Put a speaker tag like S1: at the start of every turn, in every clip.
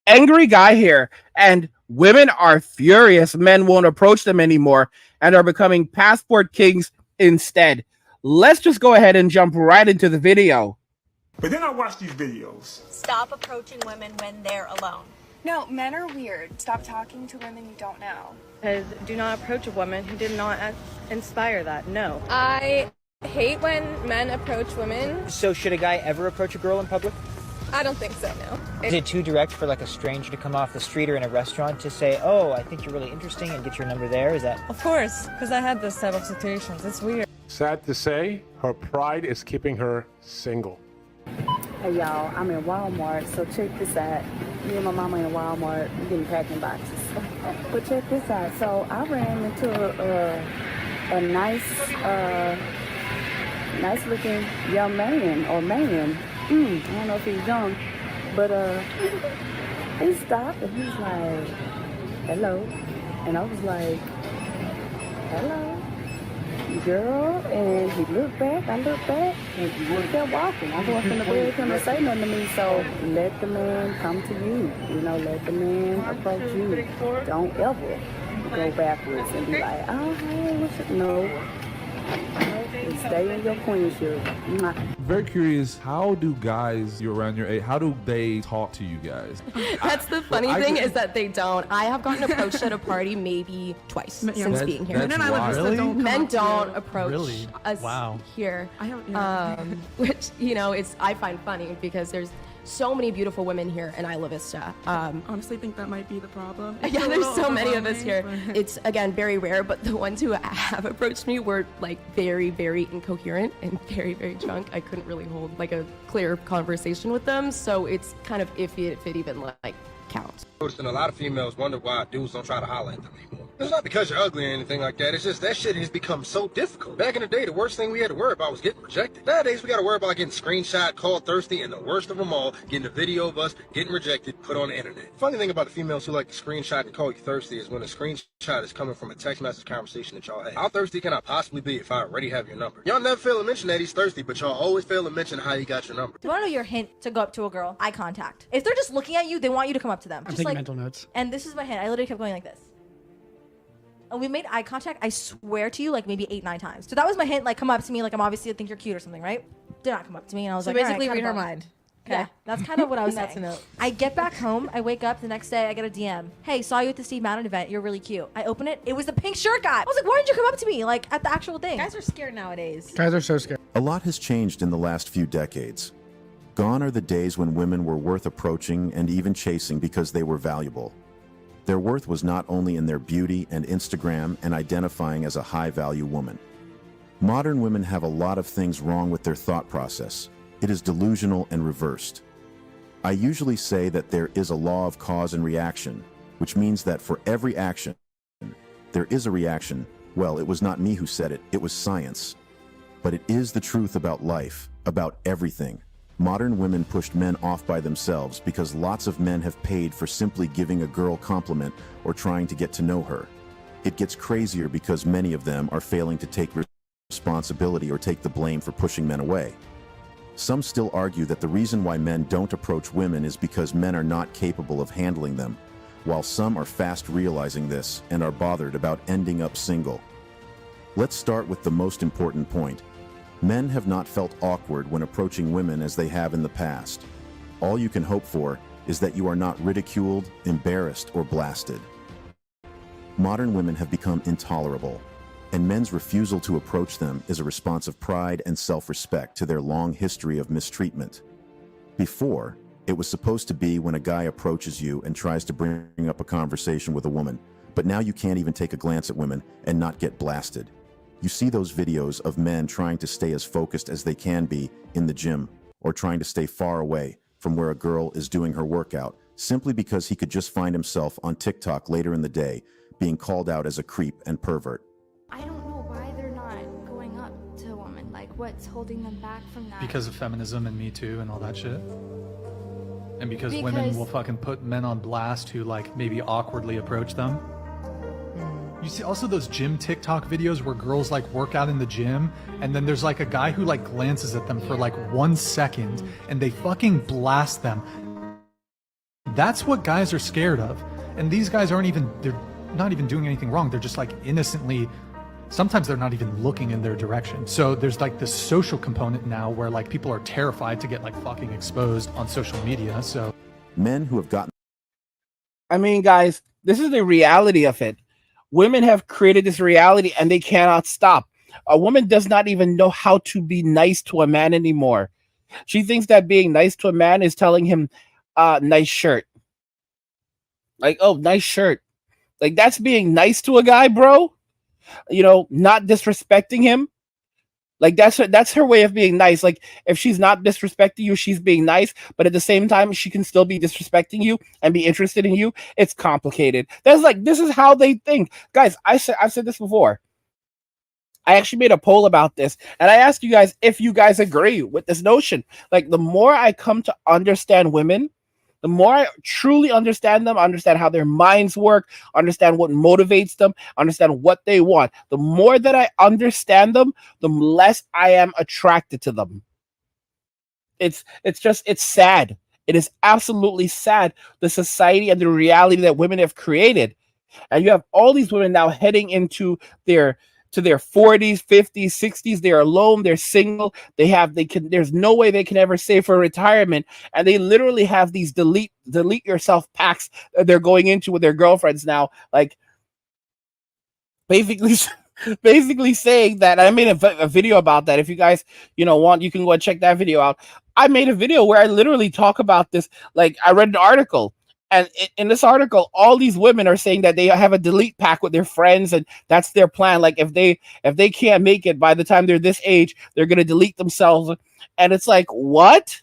S1: angry guy here, and women are furious. Men won't approach them anymore and are becoming passport kings instead. Let's just go ahead and jump right into the video.
S2: But then I watch these videos.
S3: Stop approaching women when they're alone.
S4: No, men are weird. Stop talking to women you don't know.
S5: Do not approach a woman who did not inspire that. No.
S6: I hate when men approach women.
S7: So should a guy ever approach a girl in public?
S6: I don't think so, no.
S7: Is it too direct for like a stranger to come off the street or in a restaurant to say, oh, I think you're really interesting and get your number there? Is that?
S5: Of course, because I had this type of situations. It's weird.
S2: Sad to say, her pride is keeping her single.
S8: Hey y'all, I'm in Walmart, so check this out. Me and my mama in Walmart, we getting packing boxes. But check this out. So I ran into a nice looking young man or man. I don't know if he's young, but he stopped and he's like, hello. And I was like, hello, girl. And he looked back, I looked back, and he kept walking. I wasn't going to beg him to say nothing to me, so let the man come to you. You know, let the man approach you. Don't ever go backwards and be like, oh, hey, what's it? No. Stay in your queenship.
S9: Very curious, how do guys you're around your age, how do they talk to you guys?
S10: That's the funny thing is that they don't. I have gotten approached at a party maybe twice since being here. Men don't approach us here. Which, you know, I find funny because there's so many beautiful women here in Isla Vista.
S4: Honestly think that might be the problem.
S10: Yeah, there's so many of us here. It's, again, very rare, but the ones who have approached me were like very, very incoherent and very, very drunk. I couldn't really hold like a clear conversation with them, so it's kind of iffy if it even like counts.
S11: And a lot of females wonder why dudes don't try to holler at them anymore. It's not because you're ugly or anything like that. It's just that shit has become so difficult. Back in the day, the worst thing we had to worry about was getting rejected. Nowadays, we got to worry about getting screenshot, called thirsty, and the worst of them all, getting a video of us getting rejected, put on the internet. Funny thing about the females who like to screenshot and call you thirsty is when the screenshot is coming from a text message conversation that y'all had. How thirsty can I possibly be if I already have your number? Y'all never fail to mention that he's thirsty, but y'all always fail to mention how he got your number.
S3: Do you want to know your hint to go up to a girl? Eye contact. If they're just looking at you, they want you to come up to them.
S1: I'm taking mental notes.
S3: And this is my hint. I literally kept going like this. And we made eye contact, I swear to you, like maybe 8-9 times. So that was my hint, like come up to me, like I'm obviously I think you're cute or something, right? Did not come up to me, and I was
S5: So
S3: like,
S5: basically read her
S3: kinda
S5: mind.
S3: Okay. Yeah, that's kind of what I was saying. I get back home, I wake up the next day, I get a DM. Hey, saw you at the Steve Madden event, you're really cute. I open it, it was the pink shirt guy. I was like, why didn't you come up to me, like at the actual thing?
S5: Guys are scared nowadays.
S1: Guys are so scared.
S12: A lot has changed in the last few decades. Gone are the days when women were worth approaching and even chasing because they were valuable. Their worth was not only in their beauty and Instagram and identifying as a high-value woman. Modern women have a lot of things wrong with their thought process. It is delusional and reversed. I usually say that there is a law of cause and reaction, which means that for every action, there is a reaction. Well, it was not me who said it, it was science. But it is the truth about life, about everything. Modern women pushed men off by themselves because lots of men have paid for simply giving a girl compliment or trying to get to know her. It gets crazier because many of them are failing to take responsibility or take the blame for pushing men away. Some still argue that the reason why men don't approach women is because men are not capable of handling them, while some are fast realizing this and are bothered about ending up single. Let's start with the most important point. Men have not felt awkward when approaching women as they have in the past. All you can hope for is that you are not ridiculed, embarrassed, or blasted. Modern women have become intolerable, and men's refusal to approach them is a response of pride and self-respect to their long history of mistreatment. Before, it was supposed to be when a guy approaches you and tries to bring up a conversation with a woman, but now you can't even take a glance at women and not get blasted. You see those videos of men trying to stay as focused as they can be in the gym or trying to stay far away from where a girl is doing her workout simply because he could just find himself on TikTok later in the day being called out as a creep and pervert.
S4: I don't know why they're not going up to a woman. Like, what's holding them back from that?
S13: Because of feminism and Me Too and all that shit. And because women will fucking put men on blast who like maybe awkwardly approach them. You see also those gym TikTok videos where girls like work out in the gym and then there's like a guy who like glances at them for like 1 second and they fucking blast them. That's what guys are scared of. And these guys they're not even doing anything wrong. They're just like innocently, sometimes they're not even looking in their direction. So there's like this social component now where like people are terrified to get like fucking exposed on social media. So
S12: Men who have gotten...
S1: I mean, guys, this is the reality of it. Women have created this reality and they cannot stop. A woman does not even know how to be nice to a man anymore. She thinks that being nice to a man is telling him, nice shirt. Like, oh, nice shirt. Like, that's being nice to a guy, bro. You know, not disrespecting him. Like, that's her way of being nice. Like, if she's not disrespecting you, she's being nice. But at the same time, she can still be disrespecting you and be interested in you. It's complicated. This is how they think. Guys, I've said this before. I actually made a poll about this, and I asked you guys if you guys agree with this notion. Like, the more I come to understand women, the more I truly understand them, understand how their minds work, understand what motivates them, understand what they want. The more that I understand them, the less I am attracted to them. It's sad. It is absolutely sad, the society and the reality that women have created. And you have all these women now heading into their 40s, 50s, 60s. They're alone, they're single, there's no way they can ever save for retirement, and they literally have these delete yourself packs that they're going into with their girlfriends now, like basically saying that. I made a video about that. If you guys want, you can go and check that video out. I made a video where I literally talk about this. Like, I read an article, and in this article, all these women are saying that they have a delete pack with their friends, and that's their plan. Like, if they can't make it by the time they're this age, they're gonna delete themselves. And it's like, what?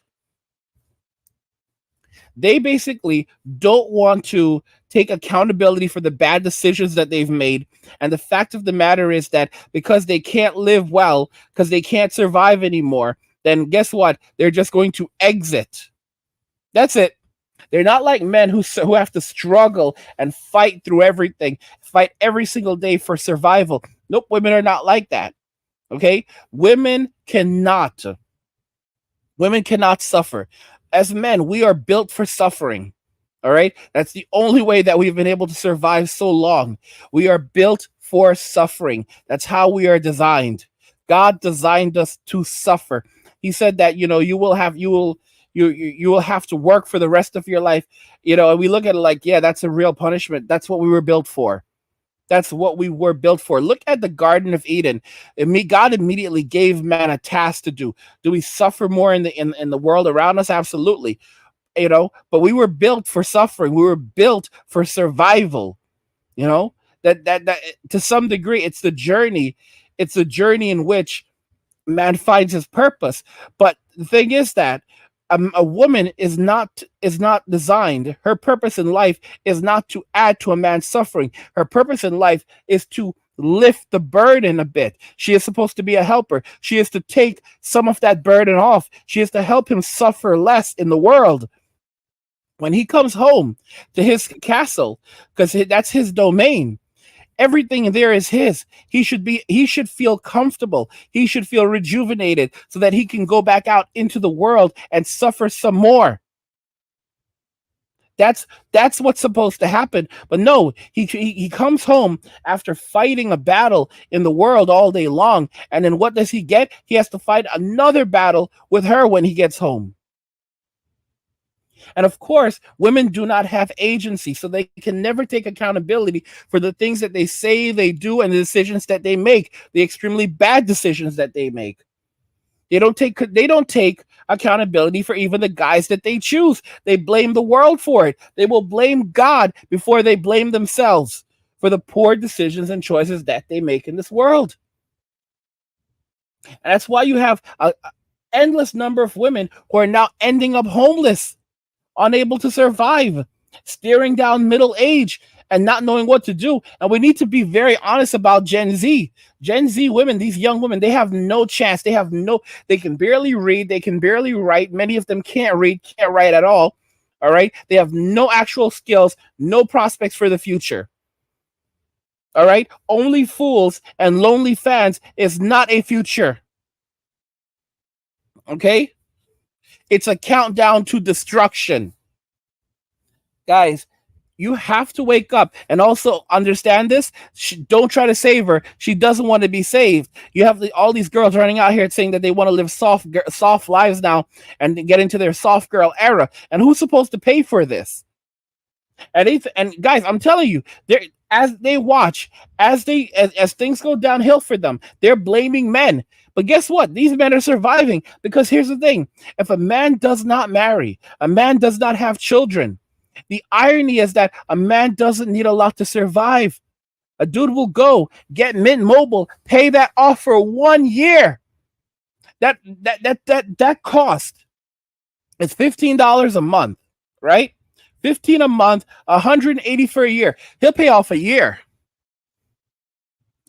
S1: They basically don't want to take accountability for the bad decisions that they've made. And the fact of the matter is that because they can't live well, because they can't survive anymore, then guess what? They're just going to exit. That's it. They're not like men who have to struggle and fight through everything, fight every single day for survival. Nope, women are not like that. Okay? Women cannot suffer. As men, we are built for suffering. All right? That's the only way that we've been able to survive so long. We are built for suffering. That's how we are designed. God designed us to suffer. He said that, you will have to work for the rest of your life. And we look at it like, yeah, that's a real punishment. That's what we were built for. That's what we were built for. Look at the Garden of Eden. God immediately gave man a task to do. Do we suffer more in the world around us? Absolutely. But we were built for suffering. We were built for survival. That to some degree, it's the journey. It's the journey in which man finds his purpose. But the thing is that a woman is not designed. Her purpose in life is not to add to a man's suffering. Her purpose in life is to lift the burden a bit. She is supposed to be a helper. She is to take some of that burden off. She is to help him suffer less in the world. When he comes home to his castle, because that's his domain, everything there is his. He should feel comfortable. He should feel rejuvenated so that he can go back out into the world and suffer some more. That's what's supposed to happen. But no, he comes home after fighting a battle in the world all day long. And then what does he get? He has to fight another battle with her when he gets home. And of course, women do not have agency, so they can never take accountability for the things that they say they do and the decisions that they make, the extremely bad decisions that they make. They don't take accountability for even the guys that they choose. They blame the world for it. They will blame God before they blame themselves for the poor decisions and choices that they make in this world. And that's why you have an endless number of women who are now ending up homeless, unable to survive, staring down middle age and not knowing what to do. And we need to be very honest about Gen Z. Gen Z women, these young women, they have no chance. They can barely read. They can barely write. Many of them can't read, can't write at all. All right. They have no actual skills, no prospects for the future. All right. Only fools and lonely fans is not a future. Okay. It's a countdown to destruction. Guys, you have to wake up and also understand this. Don't try to save her. She doesn't want to be saved. You have all these girls running out here saying that they want to live soft lives now and get into their soft girl era. And who's supposed to pay for this? And guys, I'm telling you, as they watch, as things go downhill for them, they're blaming men. But guess what? These men are surviving because here's the thing: if a man does not marry, a man does not have children. The irony is that a man doesn't need a lot to survive. A dude will go get Mint Mobile, pay that off for 1 year. That cost is $15 a month, right? 15 a month, 180 for a year. He'll pay off a year.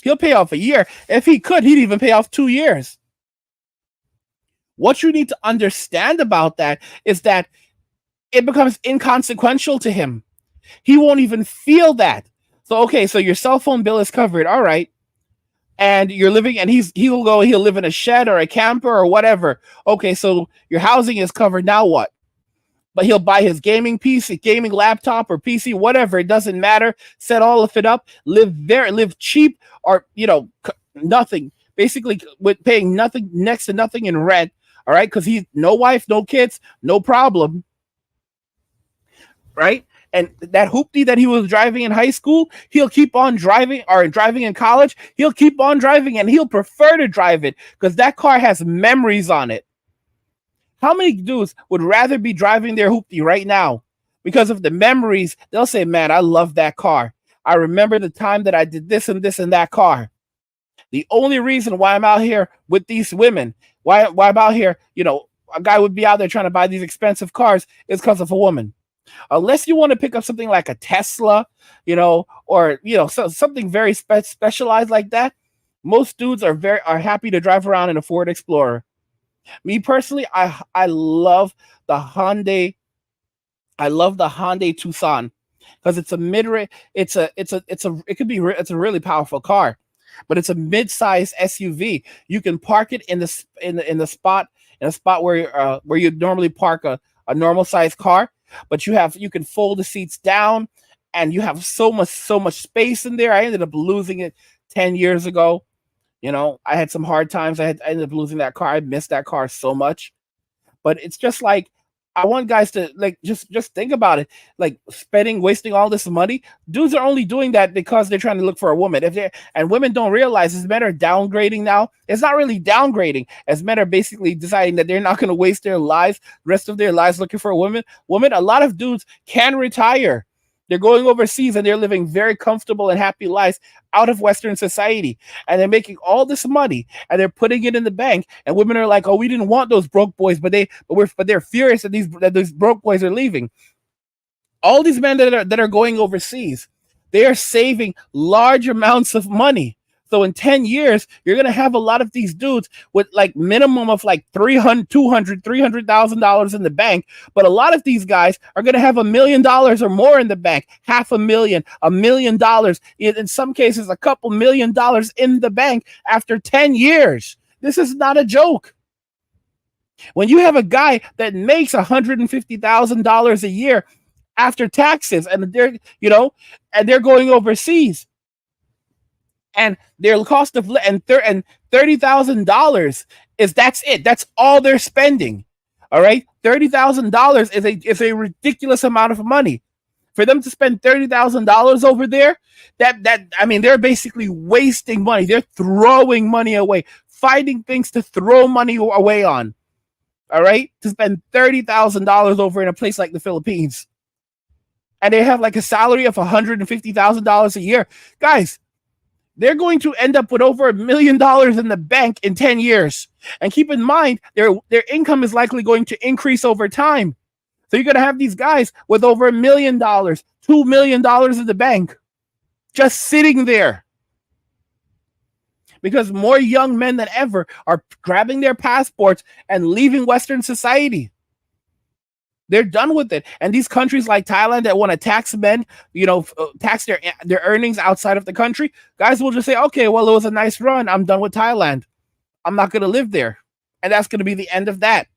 S1: He'll pay off a year. If he could, he'd even pay off 2 years. What you need to understand about that is that it becomes inconsequential to him. He won't even feel that. So, okay, so your cell phone bill is covered. All right. And you're living, and he'll live in a shed or a camper or whatever. Okay, so your housing is covered. Now what? But he'll buy his gaming PC, gaming laptop or PC, whatever. It doesn't matter. Set all of it up. Live cheap, or nothing. Basically, with paying nothing, next to nothing in rent. All right, because he's no wife, no kids, no problem. Right, and that hoopty that he was driving in high school, he'll keep on driving, or driving in college. He'll keep on driving, and he'll prefer to drive it because that car has memories on it. How many dudes would rather be driving their hoopty right now because of the memories? They'll say, man, I love that car. I remember the time that I did this and this in that car. The only reason why I'm out here with these women, why I'm out here, a guy would be out there trying to buy these expensive cars is because of a woman. Unless you want to pick up something like a Tesla, or something very specialized like that, most dudes are happy to drive around in a Ford Explorer. Me personally, I love the Hyundai. I love the Hyundai Tucson because it's a mid-range. It's a really powerful car, but it's a mid-size SUV. You can park it in the spot where you normally park a normal size car, but you can fold the seats down, and you have so much space in there. I ended up losing it 10 years ago. I had some hard times. I ended up losing that car. I missed that car so much. But it's just like, I want guys to just think about it. Like wasting all this money. Dudes are only doing that because they're trying to look for a woman. And women don't realize as men are downgrading now. It's not really downgrading, as men are basically deciding that they're not going to waste their rest of their lives looking for a woman. A lot of dudes can retire. They're going overseas and they're living very comfortable and happy lives out of Western society. And they're making all this money and they're putting it in the bank. And women are like, oh, we didn't want those broke boys, but they're furious that these broke boys are leaving. All these men that are going overseas, they are saving large amounts of money. So in 10 years, you're going to have a lot of these dudes with like minimum of like $300,000 in the bank. But a lot of these guys are going to have $1 million or more in the bank, $500,000, $1 million, in some cases, a couple $1 million in the bank after 10 years. This is not a joke. When you have a guy that makes $150,000 a year after taxes, and they're going overseas, and their cost of $30,000 that's it. That's all they're spending. All right, $30,000 is a ridiculous amount of money for them to spend $30,000 over there. They're basically wasting money. They're throwing money away, finding things to throw money away on. All right, to spend $30,000 over in a place like the Philippines, and they have like a salary of $150,000 a year, guys. They're going to end up with over $1 million in the bank in 10 years. And keep in mind, their income is likely going to increase over time. So you're going to have these guys with over $1 million, $2 million in the bank, just sitting there. Because more young men than ever are grabbing their passports and leaving Western society. They're done with it. And these countries like Thailand that want to tax men, tax their earnings outside of the country, guys will just say, okay, well, it was a nice run. I'm done with Thailand. I'm not going to live there. And that's going to be the end of that.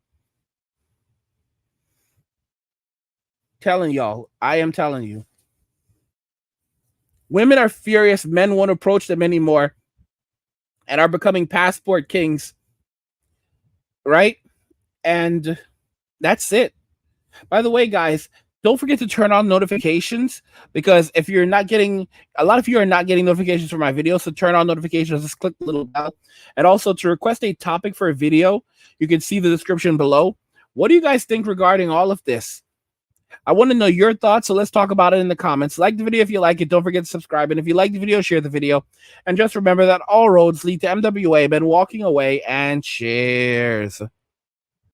S1: Telling y'all, I am telling you. Women are furious. Men won't approach them anymore and are becoming passport kings. Right? And that's it. By the way, guys, don't forget to turn on notifications, because if you're not getting, a lot of you are not getting notifications for my videos, so turn on notifications, just click the little bell. And also, to request a topic for a video, you can see the description below. What do you guys think regarding all of this? I want to know your thoughts, so let's talk about it in the comments. Like the video if you like it. Don't forget to subscribe. And if you like the video, share the video. And just remember that all roads lead to MWA. Been walking away, and cheers.